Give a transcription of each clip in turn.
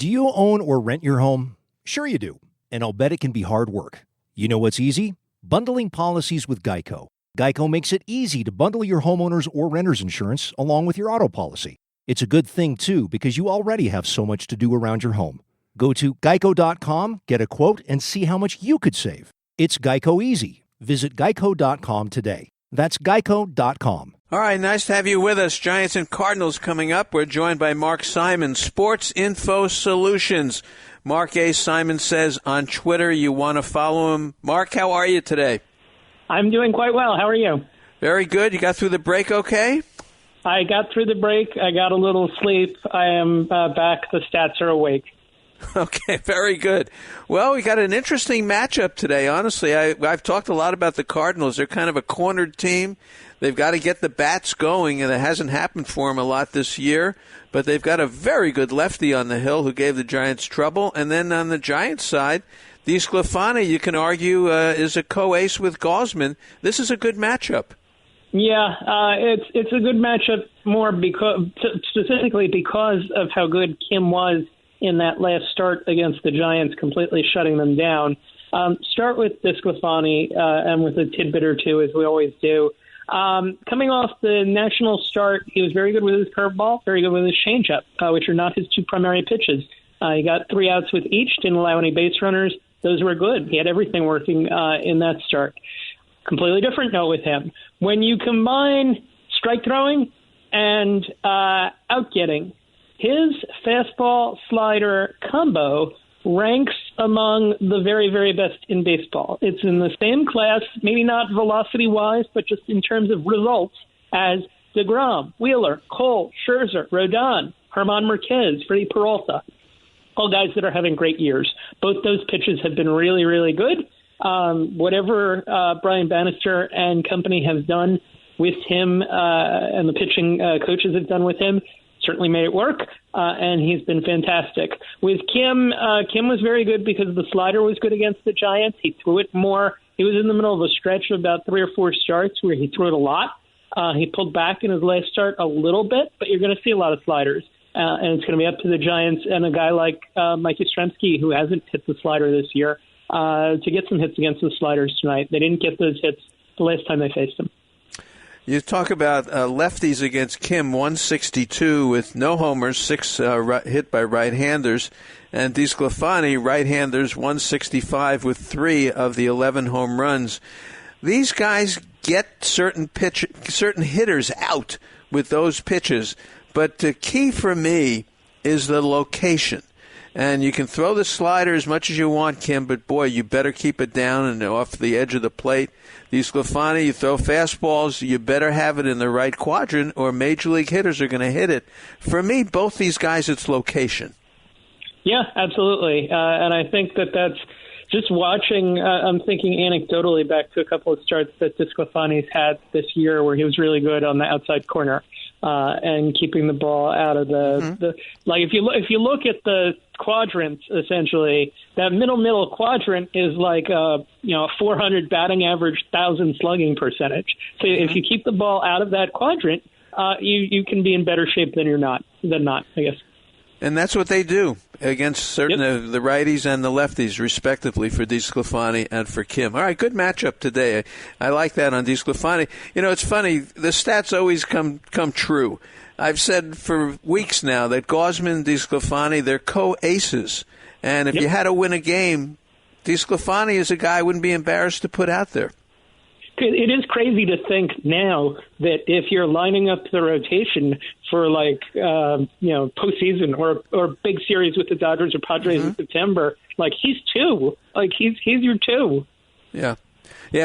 Do you own or rent your home? Sure you do, and I'll bet it can be hard work. You know what's easy? Bundling policies with Geico. Geico makes it easy to bundle your homeowner's or renter's insurance along with your auto policy. It's a good thing, too, because you already have so much to do around your home. Go to geico.com, get a quote, and see how much you could save. It's Geico Easy. Visit geico.com today. That's geico.com. All right, nice to have you with us. Giants and Cardinals coming up. We're joined by Mark Simon, Sports Info Solutions. Mark A. Simon says on Twitter you want to follow him. Mark, how are you today? I'm doing quite well. How are you? Very good. You got through the break okay? I got through the break. I got a little sleep. I am back. The stats are awake. Okay, very good. Well, we got an interesting matchup today, honestly. I've talked a lot about the Cardinals. They're kind of a cornered team. They've got to get the bats going, and it hasn't happened for them a lot this year. But they've got a very good lefty on the hill who gave the Giants trouble. And then on the Giants side, DeSclafani, you can argue, is a co-ace with Gausman. This is a good matchup. Yeah, it's a good matchup more specifically because of how good Kim was in that last start against the Giants, completely shutting them down. Start with DeSclafani and with a tidbit or two, as we always do. Coming off the national start, he was very good with his curveball, very good with his changeup, which are not his two primary pitches. He got 3 outs with each, didn't allow any base runners. Those were good. He had everything working in that start. Completely different note with him. When you combine strike throwing and out getting, his fastball slider combo ranks among the very, very best in baseball. It's in the same class, maybe not velocity-wise, but just in terms of results, as DeGrom, Wheeler, Cole, Scherzer, Rodon, Germán Marquez, Freddie Peralta, all guys that are having great years. Both those pitches have been really, really good. Whatever Brian Bannister and company have done with him and the pitching coaches have done with him certainly made it work, and he's been fantastic. With Kim, Kim was very good because the slider was good against the Giants. He threw it more. He was in the middle of a stretch of about 3 or 4 starts where he threw it a lot. He pulled back in his last start a little bit, but you're going to see a lot of sliders, and it's going to be up to the Giants and a guy like Mike Yastrzemski, who hasn't hit the slider this year, to get some hits against the sliders tonight. They didn't get those hits the last time they faced him. You talk about lefties against Kim, 162 with no homers, 6 hit by right-handers, and DeSclafani, right-handers, 165 with 3 of the 11 home runs. These guys get certain hitters out with those pitches, but the key for me is the location. And you can throw the slider as much as you want, Kim, but, boy, you better keep it down and off the edge of the plate. DeSclafani, you throw fastballs, you better have it in the right quadrant or major league hitters are going to hit it. For me, both these guys, it's location. Yeah, absolutely. And I think that's just watching, I'm thinking anecdotally back to a couple of starts that DeSclafani's had this year where he was really good on the outside corner. And keeping the ball out of the like if you look at the quadrants, essentially that middle quadrant is like a 400 batting average, 1,000 slugging percentage. So if you keep the ball out of that quadrant, you can be in better shape than not, I guess. And that's what they do against certain of the righties and the lefties, respectively, for DeSclafani and for Kim. All right, good matchup today. I like that on DeSclafani. You know, it's funny. The stats always come true. I've said for weeks now that Gausman and DeSclafani, they're co-aces. And if you had to win a game, DeSclafani is a guy I wouldn't be embarrassed to put out there. It is crazy to think now that if you're lining up the rotation for postseason or big series with the Dodgers or Padres in September, like he's 2, like he's your 2. Yeah,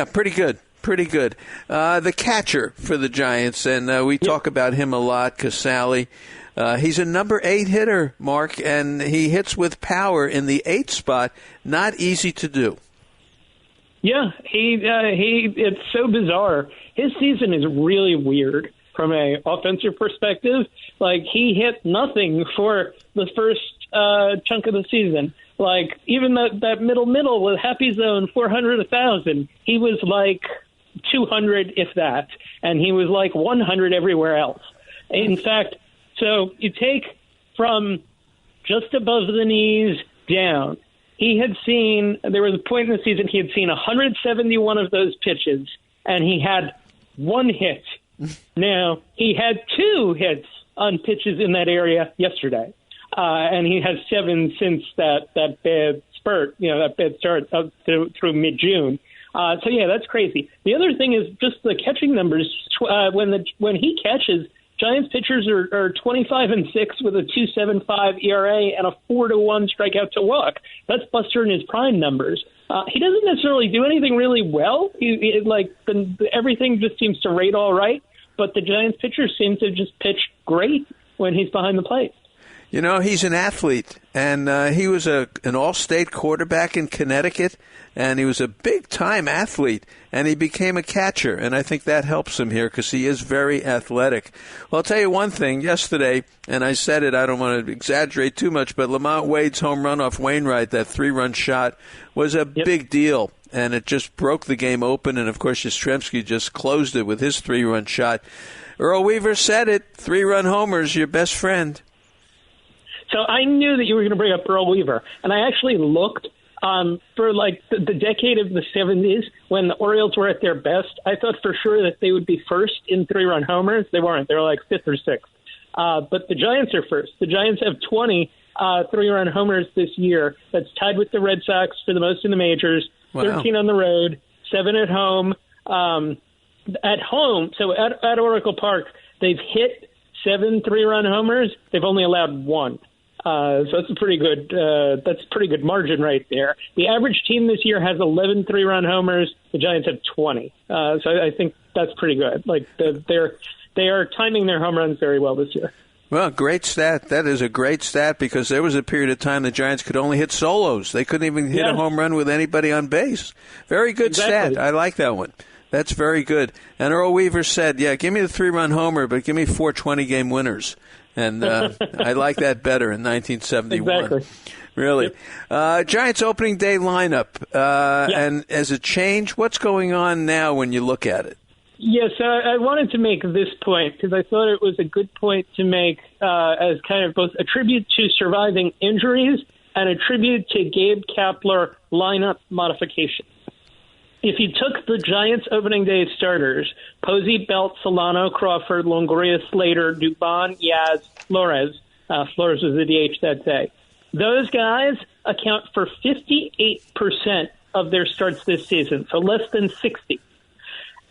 pretty good. The catcher for the Giants, and we talk about him a lot, Casale. He's a number 8 hitter, Mark, and he hits with power in the 8 spot. Not easy to do. Yeah, it's so bizarre. His season is really weird from an offensive perspective. Like, he hit nothing for the first chunk of the season. Like, even that middle with Happy Zone, 400, 1,000, he was like 200, if that, and he was like 100 everywhere else. In fact, so you take from just above the knees, down. There was a point in the season he had seen 171 of those pitches, and he had one hit. Now, he had 2 hits on pitches in that area yesterday, and he has 7 since that bad spurt, that bad start up through mid-June. So, yeah, that's crazy. The other thing is just the catching numbers. When he catches, Giants pitchers are 25-6 with a 2.75 ERA and a 4-1 strikeout to walk. That's Buster in his prime numbers. He doesn't necessarily do anything really well. Everything just seems to rate all right. But the Giants pitchers seem to just pitch great when he's behind the plate. He's an athlete, and he was an all-state quarterback in Connecticut, and he was a big-time athlete, and he became a catcher, and I think that helps him here because he is very athletic. Well, I'll tell you one thing. Yesterday, and I said it, I don't want to exaggerate too much, but Lamont Wade's home run off Wainwright, that 3-run shot, was a big deal, and it just broke the game open, and, of course, Yastrzemski just closed it with his 3-run shot. Earl Weaver said it, 3-run homer's your best friend. So I knew that you were going to bring up Earl Weaver, and I actually looked for the decade of the 70s when the Orioles were at their best. I thought for sure that they would be first in 3-run homers. They weren't. They were like 5th or 6th. But the Giants are first. The Giants have 20 3-run homers this year. That's tied with the Red Sox for the most in the majors. Wow. 13 on the road, 7 at home. At home, so at Oracle Park, they've hit 7 3-run homers. They've only allowed 1. So that's a pretty good margin right there. The average team this year has 11 3-run homers. The Giants have 20. So I think that's pretty good. They are timing their home runs very well this year. Well, great stat. That is a great stat because there was a period of time the Giants could only hit solos. They couldn't even hit a home run with anybody on base. Very good stat. I like that one. That's very good. And Earl Weaver said, give me the 3-run homer, but give me 4 20-game winners. And I like that better in 1971. Exactly. Really. Yep. Giants opening day lineup. And as a change, what's going on now when you look at it? Yes, I wanted to make this point because I thought it was a good point to make as kind of both a tribute to surviving injuries and a tribute to Gabe Kapler lineup modification. If you took the Giants opening day starters, Posey, Belt, Solano, Crawford, Longoria, Slater, Dubon, Yaz, Flores was the DH that day, those guys account for 58% of their starts this season, so less than 60.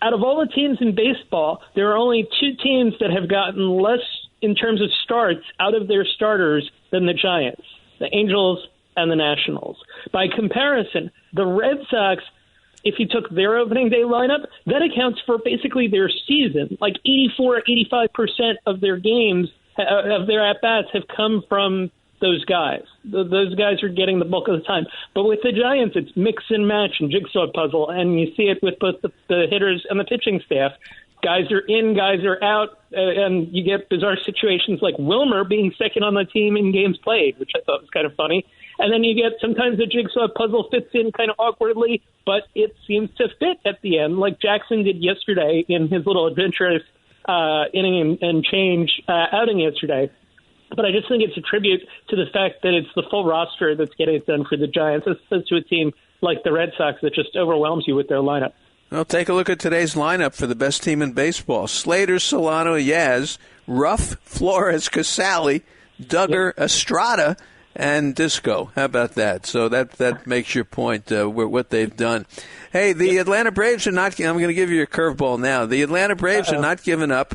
Out of all the teams in baseball, there are only 2 teams that have gotten less in terms of starts out of their starters than the Giants, the Angels and the Nationals. By comparison, the Red Sox, if you took their opening day lineup, that accounts for basically their season. Like 85% of their games, of their at-bats have come from those guys. Those guys are getting the bulk of the time. But with the Giants, it's mix and match and jigsaw puzzle, and you see it with both the hitters and the pitching staff. Guys are in, guys are out, and you get bizarre situations like Wilmer being second on the team in games played, which I thought was kind of funny. And then you get sometimes the jigsaw puzzle fits in kind of awkwardly, but it seems to fit at the end, like Jackson did yesterday in his little adventurous inning and change outing yesterday. But I just think it's a tribute to the fact that it's the full roster that's getting it done for the Giants, as opposed to a team like the Red Sox that just overwhelms you with their lineup. Well, take a look at today's lineup for the best team in baseball. Slater, Solano, Yaz, Ruff, Flores, Casale, Duggar, Estrada, and Disco. How about that? So that makes your point, what they've done. Hey, the Atlanta Braves are not – I'm going to give you a curveball now. The Atlanta Braves are not giving up.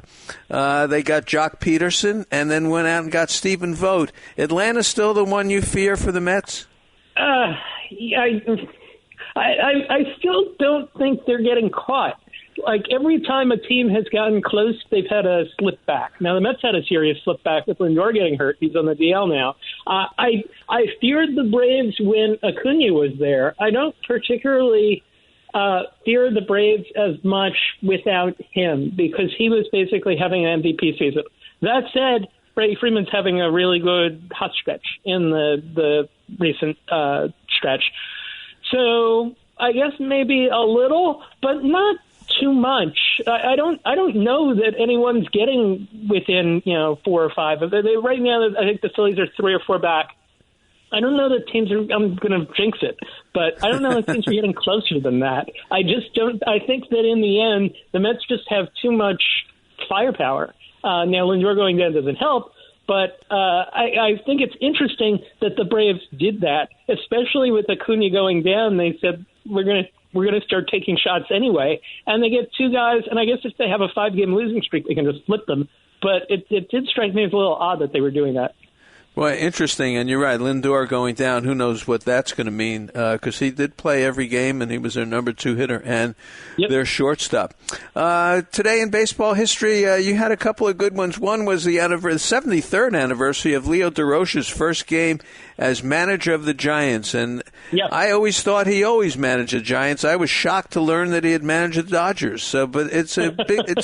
They got Jock Peterson and then went out and got Stephen Vogt. Atlanta's still the one you fear for the Mets? I still don't think they're getting caught. Like, every time a team has gotten close, they've had a slip back. Now, the Mets had a serious slip back with Lindor getting hurt. He's on the DL now. I feared the Braves when Acuna was there. I don't particularly fear the Braves as much without him because he was basically having an MVP season. That said, Freddie Freeman's having a really good hot stretch in the recent stretch. So I guess maybe a little, but not too much. I don't know that anyone's getting within 4 or 5. They right now, I think the Phillies are 3 or 4 back. I don't know that teams are. I'm going to jinx it, but I don't know that teams are getting closer than that. I just don't. I think that in the end, the Mets just have too much firepower. Now, Lindor going down doesn't help, but I think it's interesting that the Braves did that, especially with Acuna going down. They said we're going to start taking shots anyway, and they get 2 guys. And I guess if they have a 5-game losing streak, they can just flip them. But it did strike me as a little odd that they were doing that. Well, interesting, and you're right. Lindor going down, who knows what that's going to mean, because he did play every game, and he was their number 2 hitter and their shortstop. Today in baseball history, you had a couple of good ones. One was the 73rd anniversary of Leo DeRoche's first game as manager of the Giants, and I always thought he always managed the Giants. I was shocked to learn that he had managed the Dodgers. So, but it's a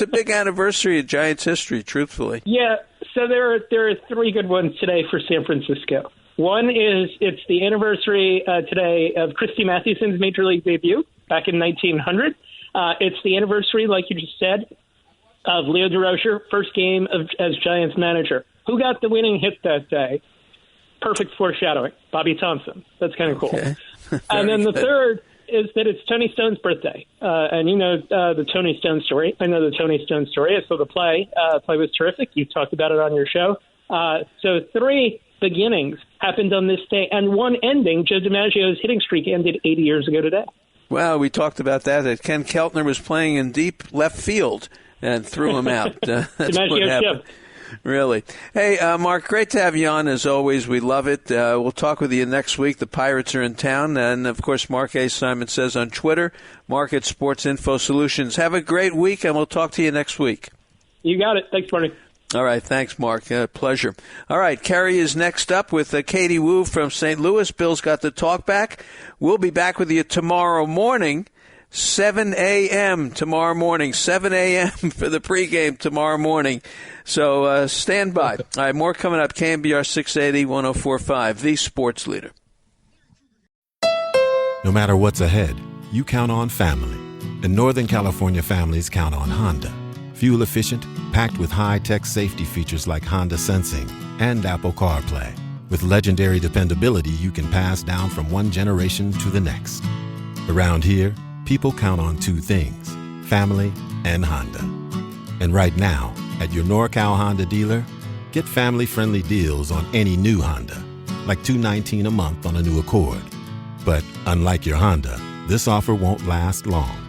big anniversary of Giants history, truthfully. Yeah. So there are 3 good ones today for San Francisco. One is it's the anniversary today of Christy Mathewson's Major League debut back in 1900. It's the anniversary, like you just said, of Leo DeRoche, first game as Giants manager. Who got the winning hit that day? Perfect foreshadowing. Bobby Thompson. That's kind of cool. Okay. And then the third is that it's Tony Stone's birthday. And you know the Tony Stone story. I know the Tony Stone story. I saw the play. The play was terrific. You talked about it on your show. So 3 beginnings happened on this day, and 1 ending. Joe DiMaggio's hitting streak ended 80 years ago today. Well, we talked about that Ken Keltner was playing in deep left field and threw him out. That's what happened. Really. Hey, Mark, great to have you on as always. We love it. We'll talk with you next week. The Pirates are in town. And, of course, Mark A. Simon says on Twitter, Mark at Sports Info Solutions. Have a great week, and we'll talk to you next week. You got it. Thanks, Barney. All right. Thanks, Mark. Pleasure. All right. Kerry is next up with Katie Wu from St. Louis. Bill's got the talk back. We'll be back with you tomorrow morning. 7 a.m. tomorrow morning, 7 a.m. for the pregame tomorrow morning. So stand by. All right, more coming up. KMBR 680, 104.5, the sports leader. No matter what's ahead, you count on family. And Northern California families count on Honda. Fuel efficient, packed with high-tech safety features like Honda Sensing and Apple CarPlay. With legendary dependability you can pass down from one generation to the next. Around here, people count on 2 things, family and Honda. And right now, at your NorCal Honda dealer, get family-friendly deals on any new Honda, like $219 a month on a new Accord. But unlike your Honda, this offer won't last long.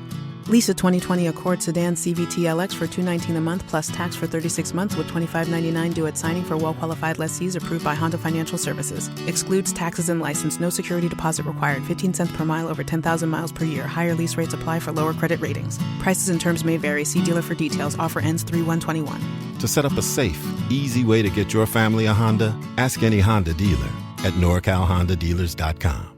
Lease a 2020 Accord Sedan CVT LX for $219 a month plus tax for 36 months with $25.99 due at signing for well-qualified lessees approved by Honda Financial Services. Excludes taxes and license. No security deposit required. 15 cents per mile over 10,000 miles per year. Higher lease rates apply for lower credit ratings. Prices and terms may vary. See dealer for details. Offer ends 3/1/21. To set up a safe, easy way to get your family a Honda, ask any Honda dealer at NorCalHondaDealers.com.